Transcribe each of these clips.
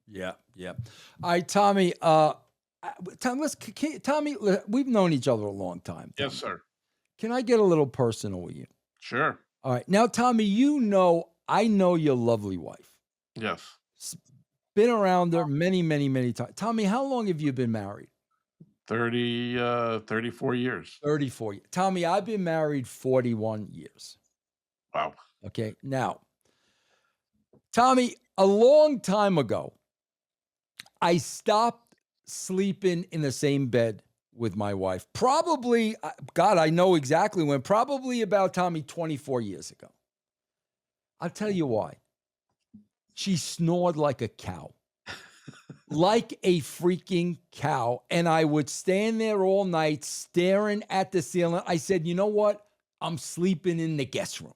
Yeah, yeah. All right, Tommy. Tommy, we've known each other a long time. Yes, Tommy. sir. Can I get a little personal with you? Sure. All right. Now, Tommy, I know your lovely wife. Yes. Been around her many, many, many times. Tommy, how long have you been married? 34 years. 34 years. Tommy, I've been married 41 years. Wow. Okay. Now, Tommy, a long time ago, I stopped sleeping in the same bed with my wife. Probably, God, I know exactly when, probably about, Tommy, 24 years ago. I'll tell you why. She snored like a cow, like a freaking cow. And I would stand there all night staring at the ceiling. I said, you know what? I'm sleeping in the guest room.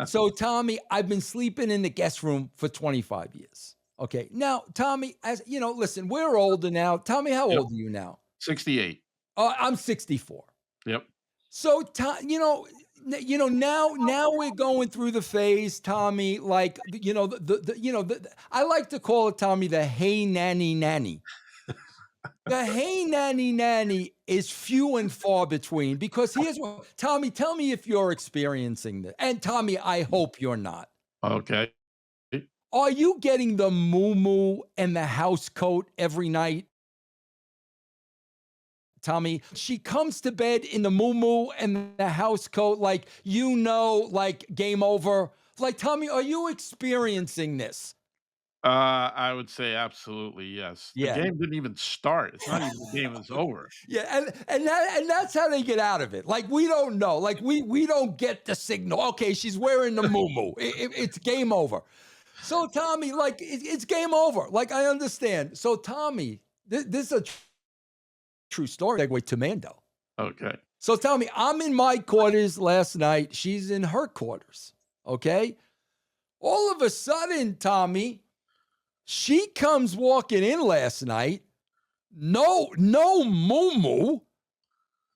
So, Tommy, I've been sleeping in the guest room for 25 years. Okay. Now, Tommy, as you know, listen, we're older now. Tommy, how Yep. old are you now? 68. I'm 64. Yep. So, now we're going through the phase, Tommy. Like, I like to call it, Tommy, the hey nanny nanny. The hey nanny nanny is few and far between because here's what, Tommy, tell me if you're experiencing this. And Tommy, I hope you're not. Okay. Are you getting the moo and the house coat every night? Tommy, she comes to bed in the moo and the house coat, like, like game over. Like, Tommy, are you experiencing this? I would say absolutely yes. The Yeah. game didn't even start. It's not even the game is over. Yeah, and that's how they get out of it. Like, we don't know. Like, we don't get the signal. Okay, she's wearing the moo. It's game over. So, Tommy, like, it's game over. Like, I understand. So, Tommy, this is a true story. Segue to Mando. Okay. So, Tommy, I'm in my quarters last night. She's in her quarters. Okay. All of a sudden, Tommy, she comes walking in last night. No moo,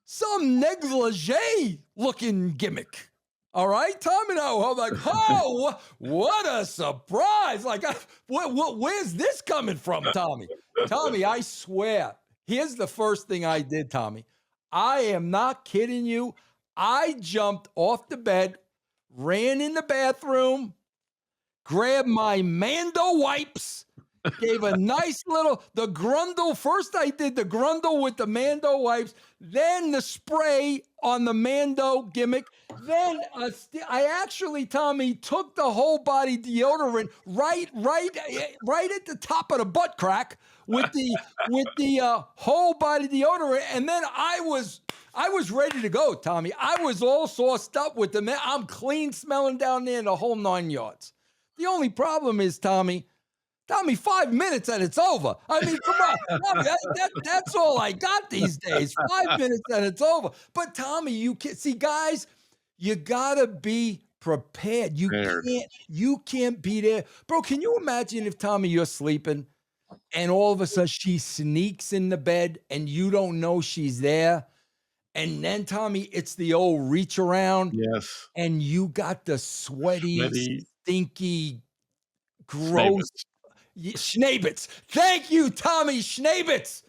some negligee looking gimmick. All right, Tommy, and I'm like, oh, what a surprise! Like, where's this coming from, Tommy? Tommy, I swear. Here's the first thing I did, Tommy. I am not kidding you. I jumped off the bed, ran in the bathroom, grabbed my Mando wipes, gave a nice the grundle. First, I did the grundle with the Mando wipes, then the spray on the Mando gimmick. Then I actually, Tommy, took the whole body deodorant right at the top of the butt crack with the whole body deodorant, and then I was ready to go, Tommy. I was all sauced up with the I'm clean smelling down there in the whole 9 yards. The only problem is, Tommy, 5 minutes and it's over. I mean, come on. Tommy, that's all I got these days. 5 minutes and it's over. But, Tommy, you can see, guys, you got to be prepared. You can't be there. Bro, can you imagine if, Tommy, you're sleeping and all of a sudden she sneaks in the bed and you don't know she's there? And then, Tommy, it's the old reach around. Yes. And you got the sweaty, stinky, gross Schnabitz. Thank you, Tommy Schnabitz.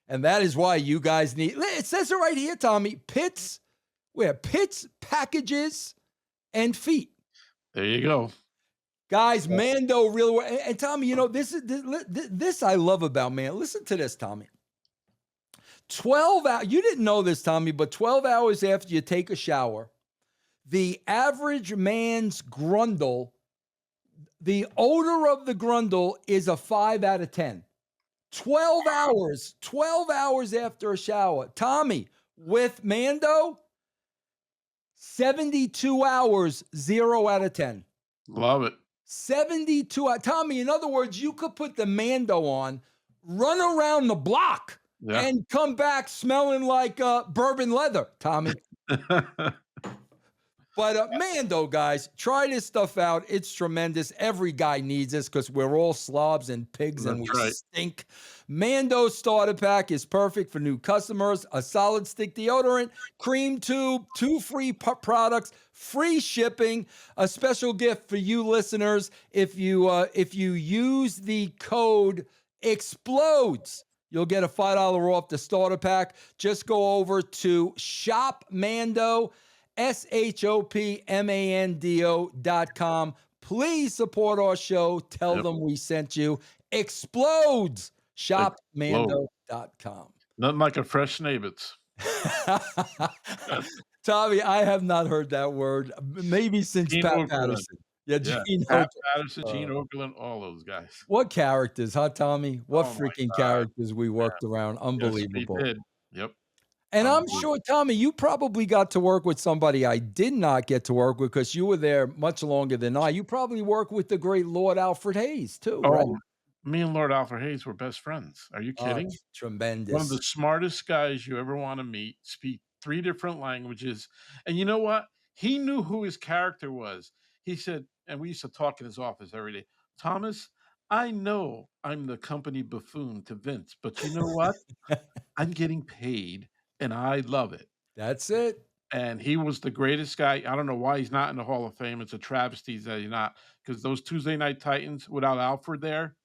And that is why you guys need, it says it right here, Tommy, pits, packages, and feet. There you go. Guys, Mando really, and Tommy, this I love about man. Listen to this, Tommy. 12 hours, you didn't know this, Tommy, but 12 hours after you take a shower, the average man's grundle, the odor of the grundle is a 5 out of 10. 12 hours after a shower. Tommy, with Mando, 72 hours, 0 out of 10. Love it. 72 hours. Tommy, in other words, you could put the Mando on, run around the block, and come back smelling like bourbon leather, Tommy. But Mando, guys, try this stuff out. It's tremendous. Every guy needs this because we're all slobs and pigs and we That's right. stink. Mando starter pack is perfect for new customers. A solid stick deodorant, cream tube, 2 free products, free shipping. A special gift for you listeners if you use the code EXPLODES. You'll get a $5 off the starter pack. Just go over to shopmando, shopmando.com. Please support our show. Tell them we sent you. Explodes. Shopmando.com. Nothing like a fresh Nabitz. Tommy, I have not heard that word. Maybe since Gene Pat Okerlund. Patterson. Yeah, Gene Pat Okerlund. Patterson, Gene Okerlund, all those guys. What characters, huh, Tommy? What Oh my freaking God. characters we worked around. Unbelievable. Yes, we did. Yep. And I'm sure, Tommy, you probably got to work with somebody I did not get to work with because you were there much longer than I. You probably worked with the great Lord Alfred Hayes, too, right? Oh, me and Lord Alfred Hayes were best friends. Are you kidding? Tremendous. One of the smartest guys you ever want to meet, speak 3 different languages. And you know what? He knew who his character was. He said, and we used to talk in his office every day, Thomas, I know I'm the company buffoon to Vince, but you know what? I'm getting paid and I love it. That's it. And he was the greatest guy. I don't know why he's not in the Hall of Fame. It's a travesty that he's not, because those Tuesday Night Titans without Alfred there,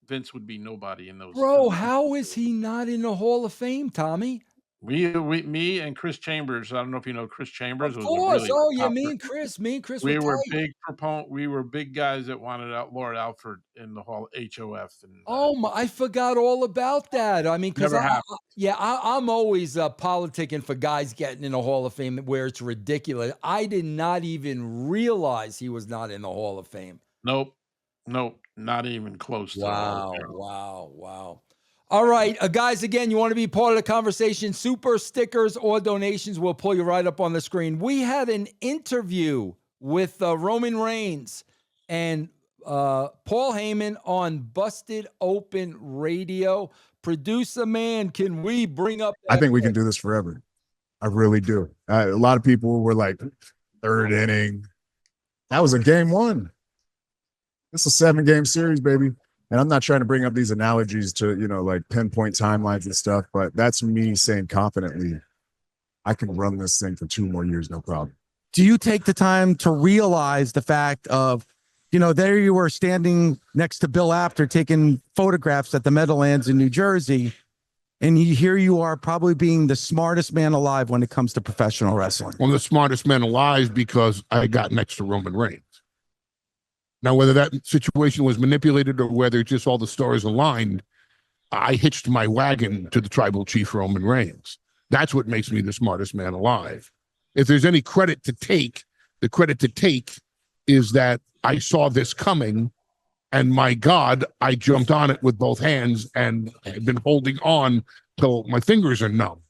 Vince would be nobody in those. Bro, how is he not in the Hall of Fame, Tommy? Me and Chris Chambers. I don't know if you know Chris Chambers. Of Was course. a really Oh, yeah, top me and Chris we were tight. big proponent. We were big guys that wanted out Lord Alfred in the Hall HOF. And oh my! I forgot all about that. I mean, because I'm always politicking for guys getting in the Hall of Fame where it's ridiculous. I did not even realize he was not in the Hall of Fame. Nope, not even close. To Wow. All right, guys, again, you want to be part of the conversation, super stickers or donations, we'll pull you right up on the screen. We had an interview with Roman Reigns and Paul Heyman on Busted Open Radio. Producer man, can we bring up I think we can do this forever. I really do. A lot of people were like, 3rd inning. That was a game 1. It's a 7-game series, baby. And I'm not trying to bring up these analogies to, like pinpoint timelines and stuff, but that's me saying confidently, I can run this thing for 2 more years, no problem. Do you take the time to realize the fact of, there you were standing next to Bill Apter taking photographs at the Meadowlands in New Jersey, and here you are probably being the smartest man alive when it comes to professional wrestling? One of the smartest men alive because I got next to Roman Reigns. Now, whether that situation was manipulated or whether just all the stars aligned, I hitched my wagon to the tribal chief Roman Reigns. That's what makes me the smartest man alive. If there's any credit to take, the credit to take is that I saw this coming, and my God, I jumped on it with both hands and have been holding on till my fingers are numb.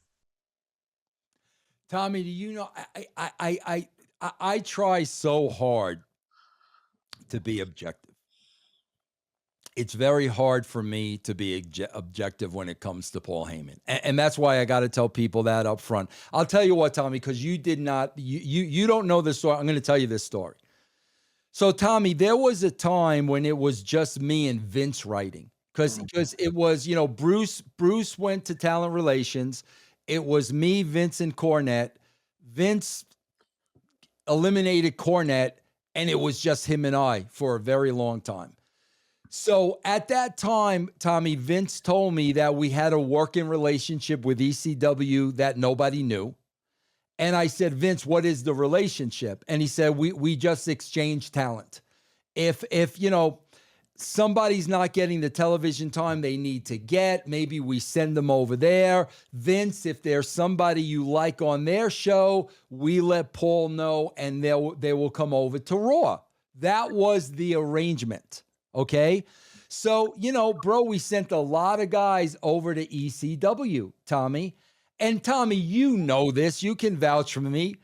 Tommy, do you know, I try so hard to be objective. It's very hard for me to be objective when it comes to Paul Heyman. And that's why I got to tell people that up front. I'll tell you what, Tommy, because you did not, you don't know this story. I'm going to tell you this story. So, Tommy, there was a time when it was just me and Vince writing because it was, Bruce went to talent relations. It was me, Vince, and Cornette. Vince eliminated Cornette, and it was just him and I for a very long time. So at that time, Tommy, Vince told me that we had a working relationship with ECW that nobody knew. And I said, Vince, what is the relationship? And he said, we just exchange talent. If somebody's not getting the television time they need to get, maybe we send them over there. Vince, if there's somebody you like on their show, we let Paul know and they will come over to Raw. That was the arrangement, okay? So, bro, we sent a lot of guys over to ECW, Tommy. And Tommy, you know this. You can vouch for me.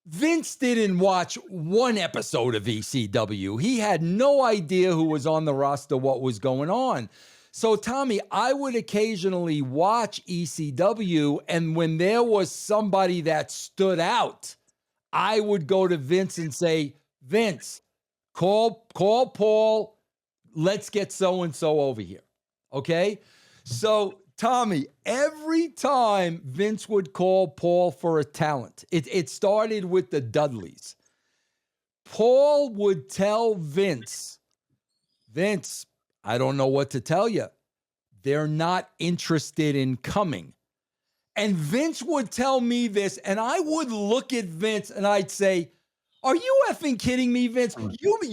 Vince didn't watch one episode of ECW. He had no idea who was on the roster, what was going on. So, Tommy, I would occasionally watch ECW, and when there was somebody that stood out, I would go to Vince and say, Vince, call Paul. Let's get so-and-so over here. Okay? So, Tommy, every time Vince would call Paul for a talent, it started with the Dudleys. Paul would tell Vince, I don't know what to tell you. They're not interested in coming. And Vince would tell me this, and I would look at Vince and I'd say, are you effing kidding me, Vince?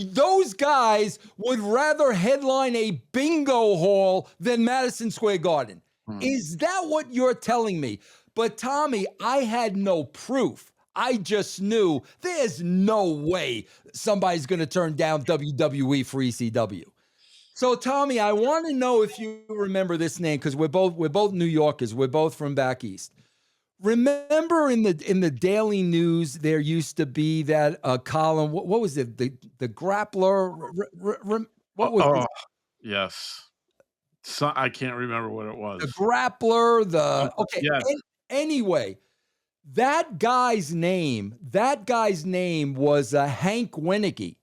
Those guys would rather headline a bingo hall than Madison Square Garden. Is that what you're telling me? But Tommy, I had no proof. I just knew there's no way somebody's going to turn down WWE for ECW. So Tommy, I want to know if you remember this name, because we're both New Yorkers. We're both from back east. Remember in the Daily News, there used to be that column. What was it? The grappler. What was it? Yes. So, I can't remember what it was. The grappler. Okay. Yes. Anyway, that guy's name was Hank Winicky.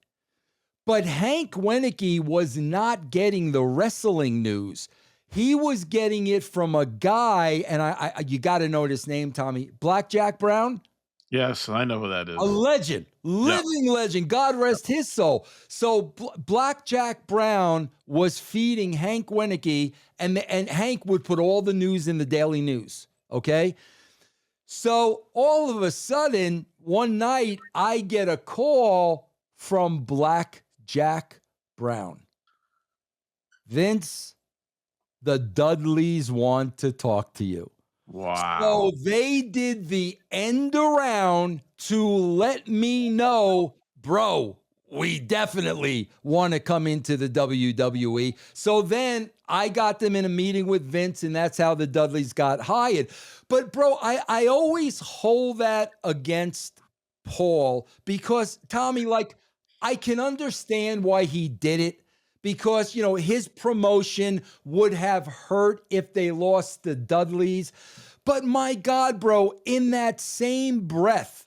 But Hank Winicky was not getting the wrestling news. He was getting it from a guy, and I you got to know this name, Tommy. Blackjack Brown. Yes, I know who that is. A legend, living legend. God rest his soul. So Blackjack Brown was feeding Hank Winicky, and Hank would put all the news in the Daily News. Okay. So all of a sudden, one night, I get a call from Blackjack Brown. Vince, the Dudleys want to talk to you. Wow. So they did the end around to let me know, bro, we definitely want to come into the WWE. So then I got them in a meeting with Vince, and that's how the Dudleys got hired. But bro, I always hold that against Paul because, Tommy, like, I can understand why he did it. Because, you know, his promotion would have hurt if they lost the Dudleys. But my God, bro, in that same breath,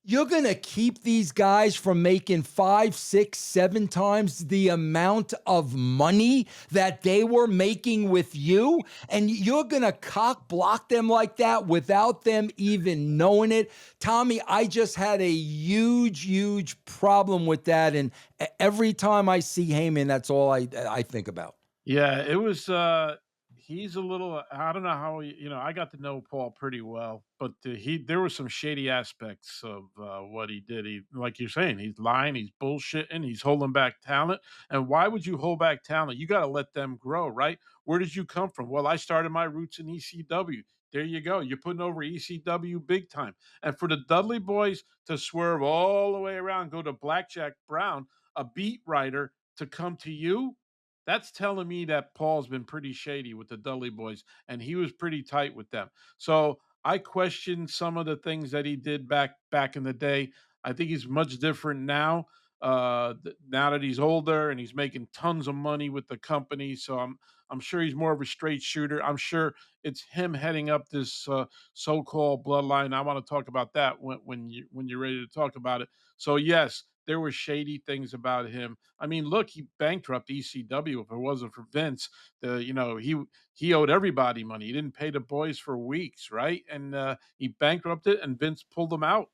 you're going to keep these guys from making 5, 6, 7 times the amount of money that they were making with you. And you're going to cock block them like that without them even knowing it. Tommy, I just had a huge problem with that. And every time I see Heyman, that's all I think about. Yeah, it was he's a little I don't know how I got to know Paul pretty well, but there were some shady aspects of what he did. He, like you're saying, he's lying, he's bullshitting, he's holding back talent. And why would you hold back talent? You got to let them grow, right? Where did you come from? Well, I started my roots in ECW. There you go. You're putting over ECW big time. And for the Dudley boys to swerve all the way around, go to Blackjack Brown, a beat writer, to come to you, that's telling me that Paul's been pretty shady with the Dudley boys, and he was pretty tight with them. So I question some of the things that he did back in the day. I think he's much different now. Now that he's older and he's making tons of money with the company, so I'm sure he's more of a straight shooter. I'm sure it's him heading up this so-called bloodline. I want to talk about that when you're ready to talk about it. So yes, there were shady things about him. I mean, look, he bankrupt ECW. If it wasn't for Vince, he owed everybody money. He didn't pay the boys for weeks, right? And he bankrupted, and Vince pulled them out.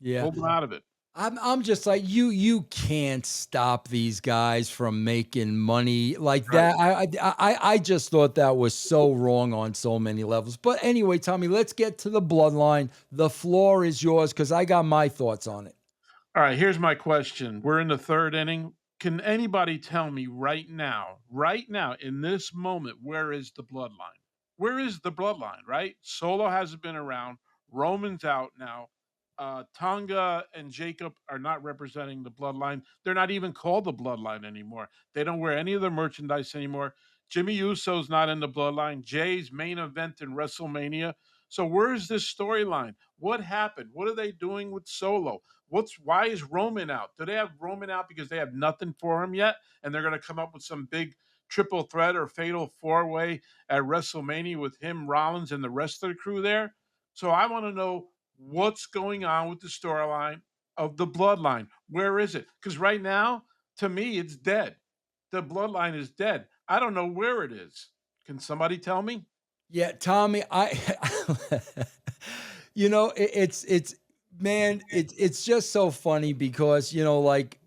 Yeah. Pulled them out of it. I'm just like, you can't stop these guys from making money like Right. that. I just thought that was so wrong on so many levels. But anyway, Tommy, let's get to the bloodline. The floor is yours because I got my thoughts on it. All right, here's my question. We're in the third inning. Can anybody tell me right now, in this moment, where is the bloodline? Where is the bloodline, right? Solo hasn't been around. Roman's out now. Tonga and Jacob are not representing the bloodline. They're not even called the bloodline anymore. They don't wear any of the merchandise anymore. Jimmy Uso's not in the bloodline. Jay's main event in WrestleMania. So where's this storyline? What happened? What are they doing with Solo? Why is Roman out? Do they have Roman out because they have nothing for him yet? And they're going to come up with some big triple threat or fatal 4-way at WrestleMania with him, Rollins, and the rest of the crew there? So I want to know, what's going on with the storyline of the Bloodline? Where is it? Because right now, to me, it's dead. The Bloodline is dead. I don't know where it is. Can somebody tell me? Yeah, Tommy, it's man, it's just so funny because, like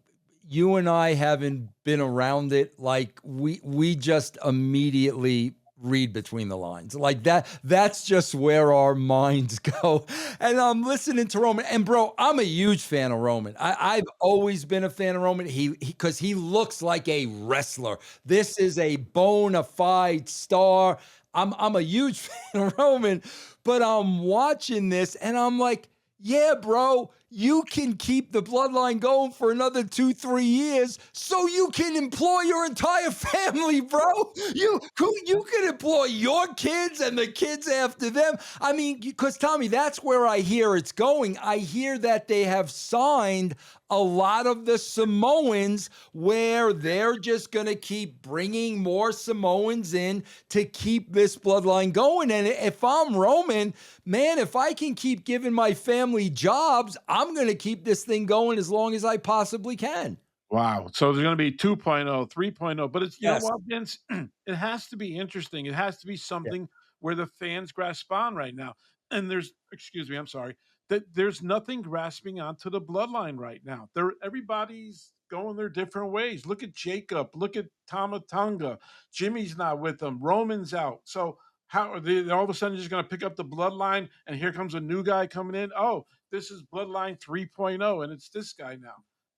you and I haven't been around it. Like we just immediately read between the lines like that. That's just where our minds go. And I'm listening to Roman, and bro, I'm a huge fan of Roman. I've always been a fan of Roman. Because he looks like a wrestler. This is a bona fide star. I'm a huge fan of Roman, but I'm watching this and I'm like, yeah, bro, you can keep the bloodline going for another 2-3 years so you can employ your entire family, bro. You can employ your kids and the kids after them. I mean, because Tommy, that's where I hear it's going. I hear that they have signed a lot of the Samoans where they're just going to keep bringing more Samoans in to keep this bloodline going. And if I'm Roman, man, if I can keep giving my family jobs, I'm going to keep this thing going as long as I possibly can. Wow. So there's going to be 2.0, 3.0, but it's, you know Yes. what, Vince? It has to be interesting. It has to be something where the fans grasp on right now. And excuse me, I'm sorry, that there's nothing grasping onto the bloodline right now. Everybody's going their different ways. Look at Jacob. Look at Tama Tonga. Jimmy's not with them. Roman's out. So how are they all of a sudden just going to pick up the bloodline? And here comes a new guy coming in. Oh, this is bloodline 3.0, and it's this guy now.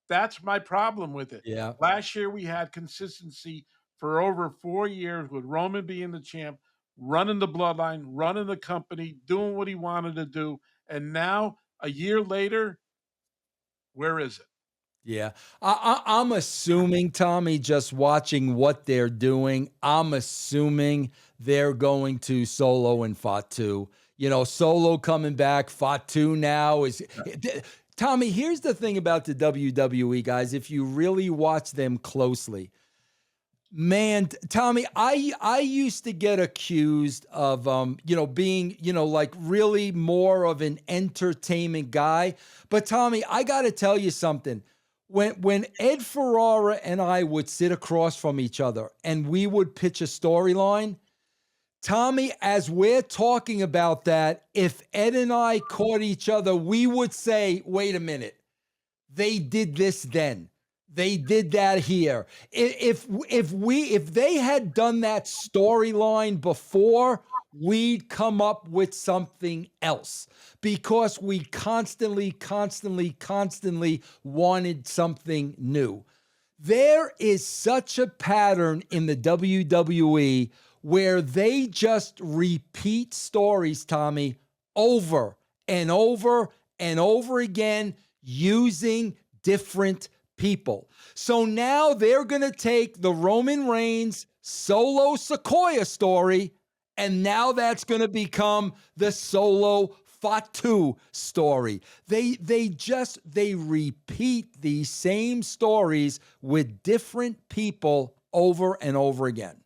That's my problem with it. Yeah. Last year we had consistency for over 4 years with Roman being the champ, running the bloodline, running the company, doing what he wanted to do. And now, a year later, where is it? Yeah. I'm assuming, Tommy, just watching what they're doing, I'm assuming they're going to Solo and Fatu. Solo coming back, Fatu now is... Tommy, here's the thing about the WWE, guys. If you really watch them closely, man, Tommy, I used to get accused of, being, like really more of an entertainment guy. But Tommy, I got to tell you something. When Ed Ferrara and I would sit across from each other and we would pitch a storyline, Tommy, as we're talking about that, if Ed and I caught each other, we would say, wait a minute, they did this then. They did that here. If they had done that storyline before, we'd come up with something else because we constantly wanted something new. There is such a pattern in the WWE where they just repeat stories, Tommy, over and over and over again using different people. So now they're going to take the Roman Reigns Solo Sikoa story, and now that's going to become the Solo Fatu story. They repeat these same stories with different people over and over again.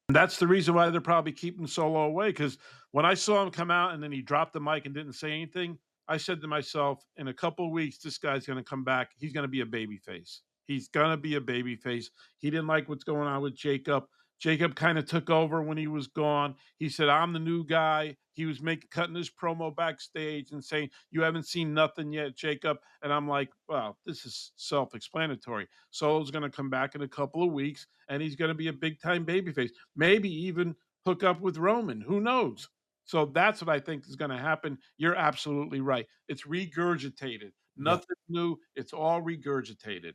That's the reason why they're probably keeping Solo away. Because when I saw him come out and then he dropped the mic and didn't say anything, I said to myself, in a couple of weeks, this guy's going to come back. He's going to be a babyface. He's going to be a babyface. He didn't like what's going on with Jacob. Jacob kind of took over when he was gone. He said, I'm the new guy. He was cutting his promo backstage and saying, you haven't seen nothing yet, Jacob. And I'm like, well, this is self-explanatory. Solo's going to come back in a couple of weeks, and he's going to be a big-time babyface. Maybe even hook up with Roman. Who knows? So that's what I think is going to happen. You're absolutely right. It's regurgitated. Nothing new. It's all regurgitated.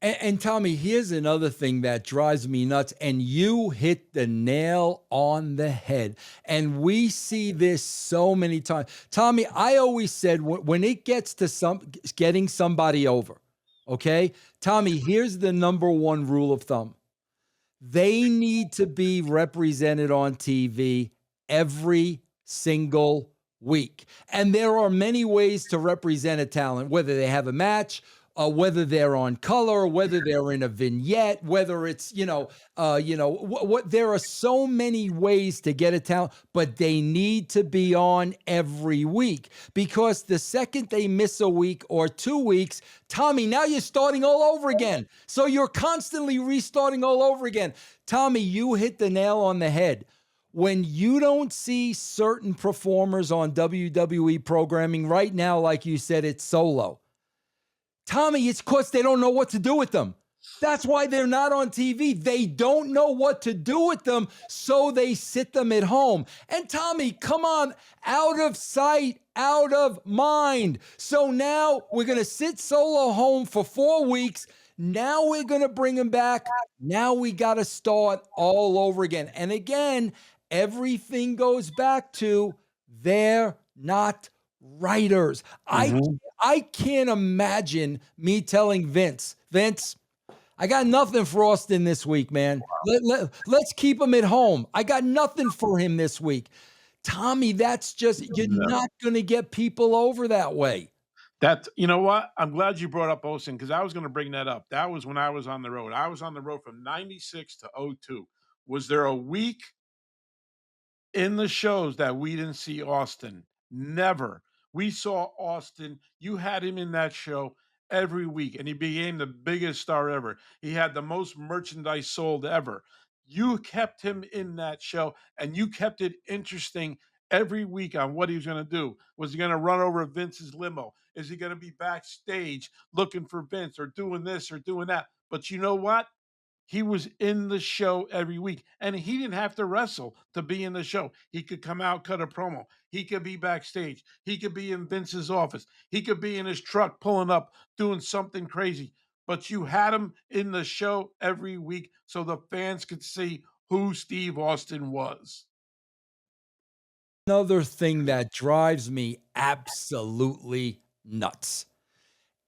And Tommy, here's another thing that drives me nuts, and you hit the nail on the head. And we see this so many times. Tommy, I always said when it gets to getting somebody over, okay? Tommy, here's the number one rule of thumb. They need to be represented on TV every single week. And there are many ways to represent a talent, whether they have a match, whether they're on color, whether they're in a vignette, whether it's, what there are so many ways to get a talent, but they need to be on every week, because the second they miss a week or 2 weeks, Tommy, now you're starting all over again. So you're constantly restarting all over again. Tommy, you hit the nail on the head. When you don't see certain performers on WWE programming right now, like you said, it's Solo. Tommy, it's because they don't know what to do with them. That's why they're not on TV. They don't know what to do with them, so they sit them at home. And Tommy, come on, out of sight, out of mind. So now we're going to sit Solo home for 4 weeks. Now we're going to bring him back. Now we got to start all over again. And again, everything goes back to they're not writers. I can't imagine me telling Vince, I got nothing for Austin this week, man. Let's keep him at home. I got nothing for him this week. Tommy, that's just, you're not going to get people over that way. You know what? I'm glad you brought up Austin, because I was going to bring that up. That was when I was on the road. I was on the road from 96 to 02. Was there a week in the shows that we didn't see Austin? Never. We saw Austin. You had him in that show every week, and he became the biggest star ever. He had the most merchandise sold ever. You kept him in that show, and you kept it interesting every week on what he was going to do. Was he going to run over Vince's limo? Is he going to be backstage looking for Vince, or doing this or doing that? But you know what? He was in the show every week, and he didn't have to wrestle to be in the show. He could come out, cut a promo. He could be backstage. He could be in Vince's office. He could be in his truck pulling up, doing something crazy. But you had him in the show every week so the fans could see who Steve Austin was. Another thing that drives me absolutely nuts.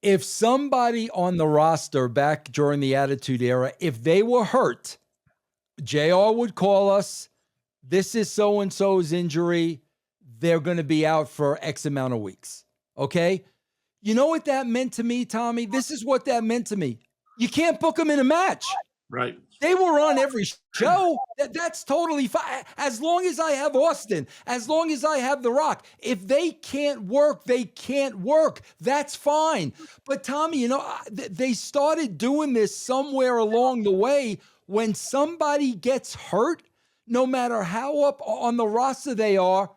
If somebody on the roster back during the Attitude Era, if they were hurt, JR would call us, this is so-and-so's injury, they're going to be out for X amount of weeks, okay? You know what that meant to me, Tommy? This is what that meant to me. You can't book them in a match. Right. They were on every show. That's totally fine. As long as I have Austin, as long as I have The Rock, if they can't work, they can't work. That's fine. But Tommy, they started doing this somewhere along the way. When somebody gets hurt, no matter how up on the roster they are,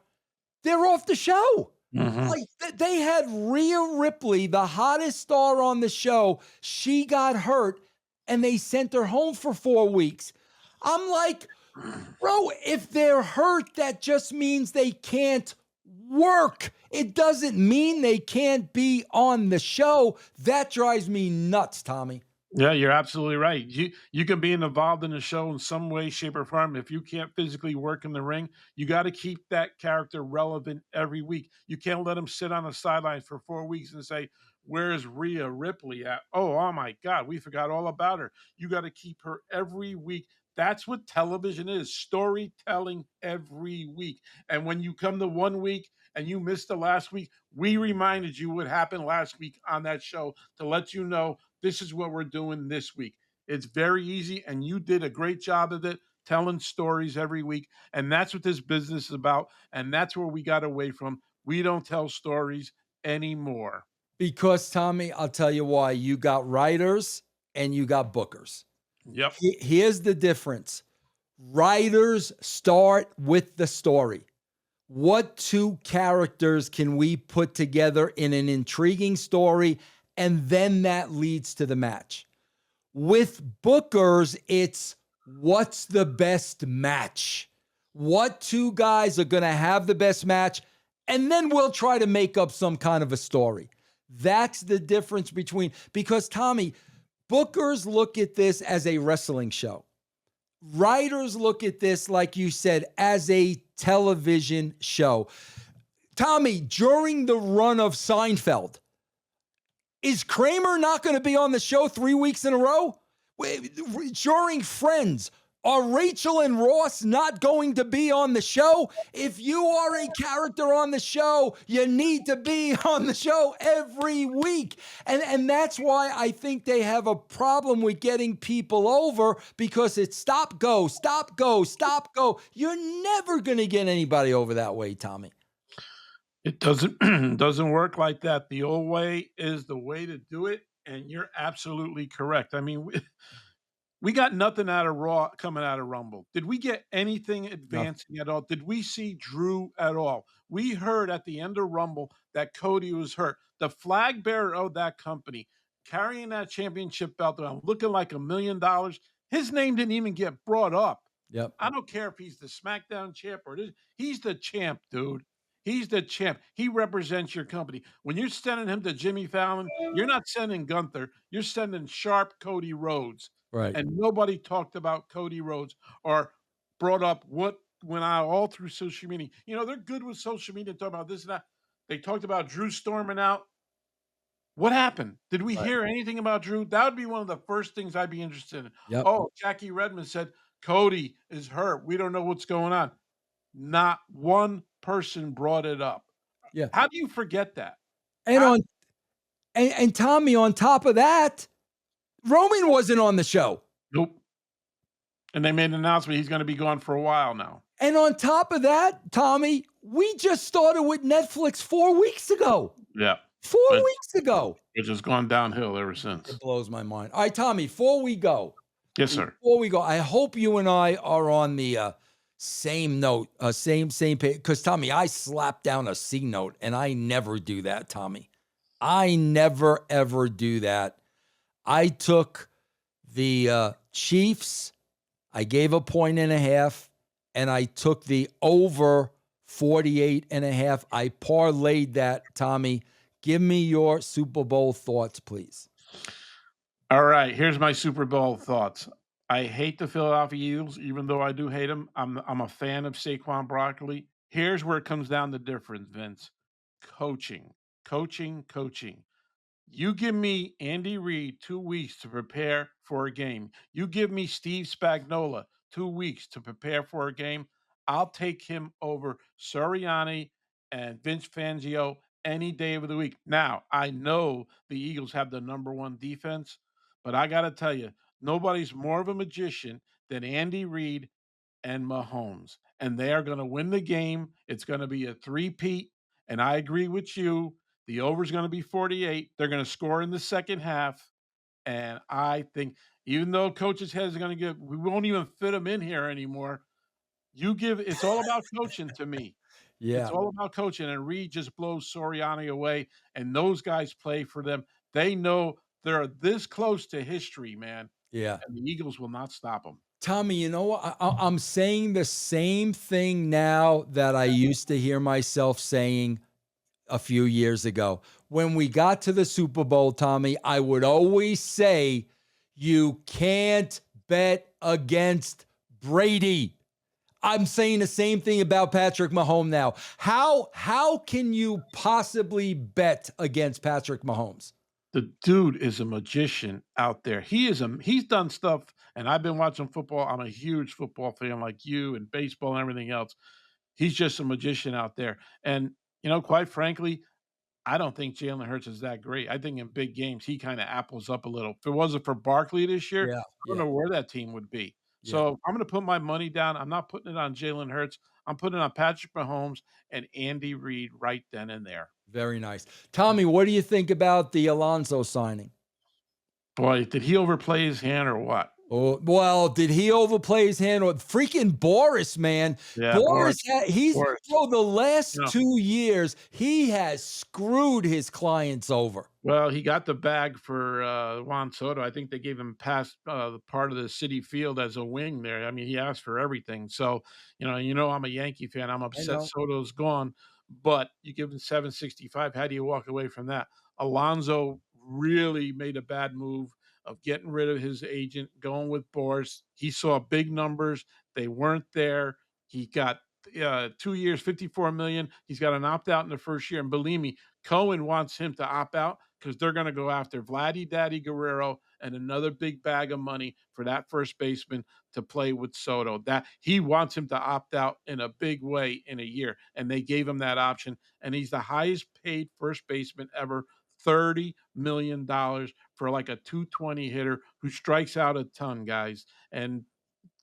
they're off the show. Like they had Rhea Ripley, the hottest star on the show. She got hurt, and they sent her home for 4 weeks. I'm like, bro, if they're hurt, that just means they can't work. It doesn't mean they can't be on the show. That drives me nuts, Tommy. Yeah, you're absolutely right. You can be involved in the show in some way, shape, or form. If you can't physically work in the ring, you got to keep that character relevant every week. You can't let them sit on the sidelines for 4 weeks and say, where's Rhea Ripley at? Oh my God, we forgot all about her. You got to keep her every week. That's what television is, storytelling every week. And when you come to 1 week and you missed the last week, we reminded you what happened last week on that show to let you know this is what we're doing this week. It's very easy, and you did a great job of it, telling stories every week. And that's what this business is about, and that's where we got away from. We don't tell stories anymore. Because, Tommy, I'll tell you why. You got writers and you got bookers. Yep. Here's the difference. Writers start with the story. What two characters can we put together in an intriguing story? And then that leads to the match. With bookers, it's what's the best match? What two guys are going to have the best match? And then we'll try to make up some kind of a story. That's the difference because Tommy, bookers look at this as a wrestling show. Writers look at this, like you said, as a television show. Tommy, during the run of Seinfeld, is Kramer not going to be on the show 3 weeks in a row? During Friends, Are Rachel and Ross not going to be on the show? If you are a character on the show, you need to be on the show every week. And that's why I think they have a problem with getting people over, because it's stop, go, stop, go, stop, go. You're never going to get anybody over that way, Tommy. It doesn't doesn't work like that. The old way is the way to do it, and you're absolutely correct. I mean, we got nothing out of Raw coming out of Rumble. Did we get anything advancing at all? Did we see Drew at all? We heard at the end of Rumble that Cody was hurt. The flag bearer of that company, carrying that championship belt around, looking like $1 million. His name didn't even get brought up. Yep. I don't care if he's the SmackDown champ or this. He's the champ, dude. He's the champ. He represents your company. When you're sending him to Jimmy Fallon, you're not sending Gunther. You're sending sharp Cody Rhodes. Right. And nobody talked about Cody Rhodes or brought up what went out all through social media. You know, they're good with social media talking about this and that. They talked about Drew storming out. What happened? Did we Right. hear anything about Drew? That would be one of the first things I'd be interested in. Yep. Oh, Jackie Redmond said Cody is hurt. We don't know what's going on. Not one person brought it up. Yeah. How do you forget that? And and Tommy, on top of that, Roman wasn't on the show. Nope. And they made an announcement he's going to be gone for a while now. And on top of that, Tommy, we just started with Netflix 4 weeks ago. Yeah. 4 weeks ago. It's just gone downhill ever since. It blows my mind. All right, Tommy, before we go. Yes, sir. Before we go, I hope you and I are on the same note, same page. Because, Tommy, I slapped down a C note, and I never do that, Tommy. I never, ever do that. I took the Chiefs. I gave 1.5 and I took the over 48.5. I parlayed that, Tommy. Give me your Super Bowl thoughts, please. All right, here's my Super Bowl thoughts. I hate the Philadelphia Eagles, even though I do hate them. I'm a fan of Saquon Barkley. Here's where it comes down to difference, Vince. Coaching. You give me Andy Reid 2 weeks to prepare for a game. You give me Steve Spagnuolo 2 weeks to prepare for a game. I'll take him over Sirianni and Vince Fangio any day of the week. Now, I know the Eagles have the number one defense, but I got to tell you, nobody's more of a magician than Andy Reid and Mahomes. And they are going to win the game. It's going to be a three-peat. And I agree with you. The over is going to be 48. They're going to score in the second half. And I think even though coach's head is going to we won't even fit them in here anymore. It's all about coaching to me. Yeah. It's all about coaching. And Reed just blows Sirianni away. And those guys play for them. They know they're this close to history, man. Yeah. And the Eagles will not stop them. Tommy, you know what? I'm saying the same thing now that I used to hear myself saying a few years ago. When we got to the Super Bowl, Tommy, I would always say, you can't bet against Brady. I'm saying the same thing about Patrick Mahomes now. How can you possibly bet against Patrick Mahomes? The dude is a magician out there. He's done stuff, and I've been watching football. I'm a huge football fan like you, and baseball and everything else. He's just a magician out there. And, quite frankly, I don't think Jalen Hurts is that great. I think in big games, he kind of apples up a little. If it wasn't for Barkley this year, I don't know where that team would be. So I'm going to put my money down. I'm not putting it on Jalen Hurts. I'm putting it on Patrick Mahomes and Andy Reid right then and there. Very nice. Tommy, what do you think about the Alonso signing? Boy, did he overplay his hand or what? Oh, well, did he overplay his hand? Or freaking Boris, man. Yeah, Boris, Boris. for the last 2 years, he has screwed his clients over. Well, he got the bag for Juan Soto. I think they gave him past part of the City Field as a wing there. I mean, he asked for everything. So, I'm a Yankee fan. I'm upset Soto's gone, but you give him $765. How do you walk away from that? Alonso really made a bad move of getting rid of his agent, going with Boris. He saw big numbers. They weren't there. He got 2 years, $54 million. He's got an opt-out in the first year. And believe me, Cohen wants him to opt out because they're going to go after Vladdy Daddy Guerrero and another big bag of money for that first baseman to play with Soto. That he wants him to opt out in a big way in a year, and they gave him that option. And he's the highest paid first baseman ever, $30 million for like a 220 hitter who strikes out a ton, guys. And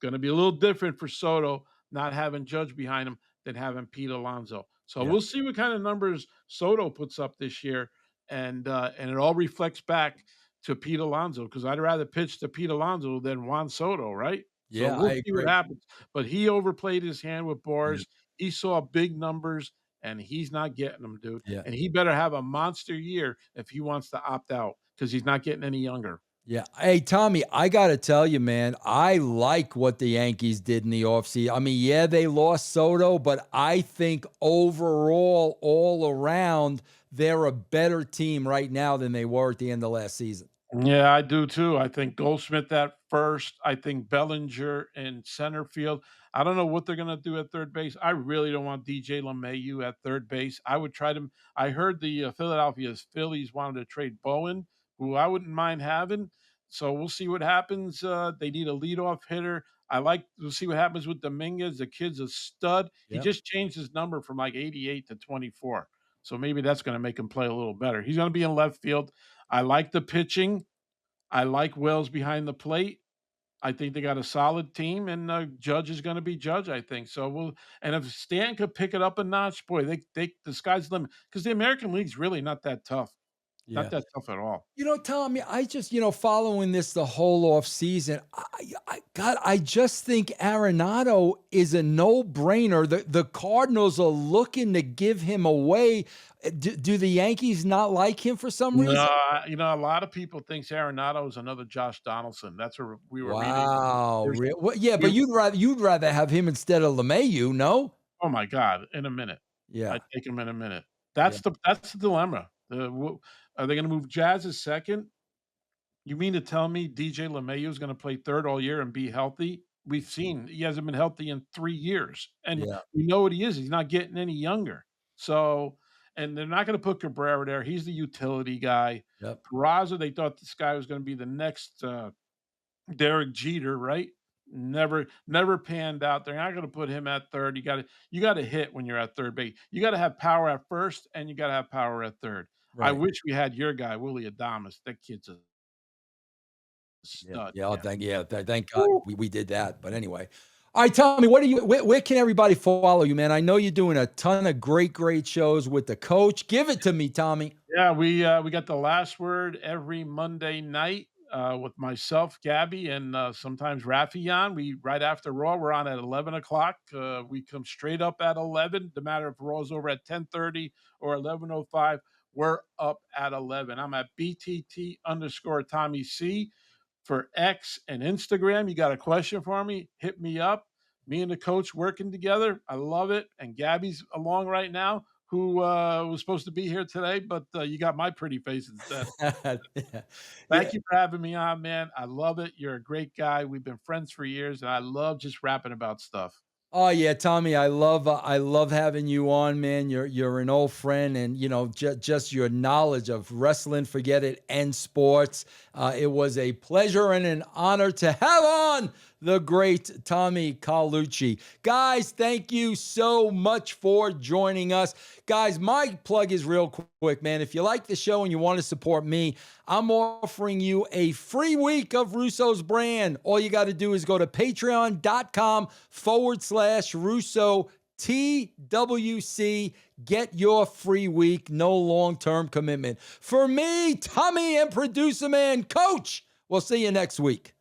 going to be a little different for Soto not having Judge behind him than having Pete Alonso. So Yeah. we'll see what kind of numbers Soto puts up this year, and it all reflects back to Pete Alonso, because I'd rather pitch to Pete Alonso than Juan Soto, right? So Yeah, we'll I see what agree. happens. But he overplayed his hand with Yeah. Boris. He saw big numbers, and he's not getting them, dude. Yeah. And he better have a monster year if he wants to opt out, because he's not getting any younger. Yeah. Hey, Tommy, I got to tell you, man, I like what the Yankees did in the offseason. I mean, yeah, they lost Soto, but I think overall, all around, they're a better team right now than they were at the end of last season. Yeah, I do too. I think Goldschmidt at first. I think Bellinger in center field. I don't know what they're going to do at third base. I really don't want DJ LeMahieu at third base. I would try to. I heard the Philadelphia Phillies wanted to trade Bowen, who I wouldn't mind having. So we'll see what happens. They need a leadoff hitter. We'll see what happens with Dominguez. The kid's a stud. He Yep. just changed his number from like 88 to 24. So maybe that's going to make him play a little better. He's going to be in left field. I like the pitching. I like Wells behind the plate. I think they got a solid team, and Judge is going to be Judge, I think. So and if Stan could pick it up a notch, boy, the sky's the limit, because the American League's really not that tough. Yeah. Not that tough at all. Tommy, I just, following this the whole off season, I just think Arenado is a no-brainer. The Cardinals are looking to give him away. Do the Yankees not like him for some reason? No, a lot of people think Arenado is another Josh Donaldson. That's what we were reading. Wow. Well, yeah, but you'd rather have him instead of LeMahieu, no? Oh my God! In a minute, Yeah. I'd take him in a minute. That's the dilemma. Are they going to move Jazz as second? You mean to tell me DJ LeMahieu is going to play third all year and be healthy? We've seen he hasn't been healthy in 3 years, and Yeah. we know what he is. He's not getting any younger. So, and they're not going to put Cabrera there. He's the utility guy. Yep. Peraza, they thought this guy was going to be the next Derek Jeter, right? Never panned out. They're not going to put him at third. You got to hit when you're at third base. You got to have power at first, and you got to have power at third. I Right. wish we had your guy, Willie Adames. That kid's a Yeah. stud. Thank God we did that. But anyway. All right, Tommy, where can everybody follow you, man? I know you're doing a ton of great shows with the coach. Give it to me, Tommy. Yeah, we got the last word every Monday night with myself, Gabby, and sometimes Rafian. Right after Raw, we're on at 11 o'clock. We come straight up at 11. No matter if Raw's over at 10:30 or 11:05, we're up at 11. I'm at BTT_Tommy C. For X and Instagram. You got a question for me? Hit me up. Me and the coach working together. I love it. And Gabby's along right now, who was supposed to be here today, but you got my pretty face instead. Thank you for having me on, man. I love it. You're a great guy. We've been friends for years, and I love just rapping about stuff. Oh yeah, Tommy, I love having you on, man. You're an old friend, and just your knowledge of wrestling, forget it, and sports. It was a pleasure and an honor to have on the great Tommy Carlucci. Guys, thank you so much for joining us. Guys, my plug is real quick, man. If you like the show and you want to support me, I'm offering you a free week of Russo's brand. All you got to do is go to patreon.com/Russo TWC. Get your free week. No long-term commitment. For me, Tommy, and producer man, Coach, we'll see you next week.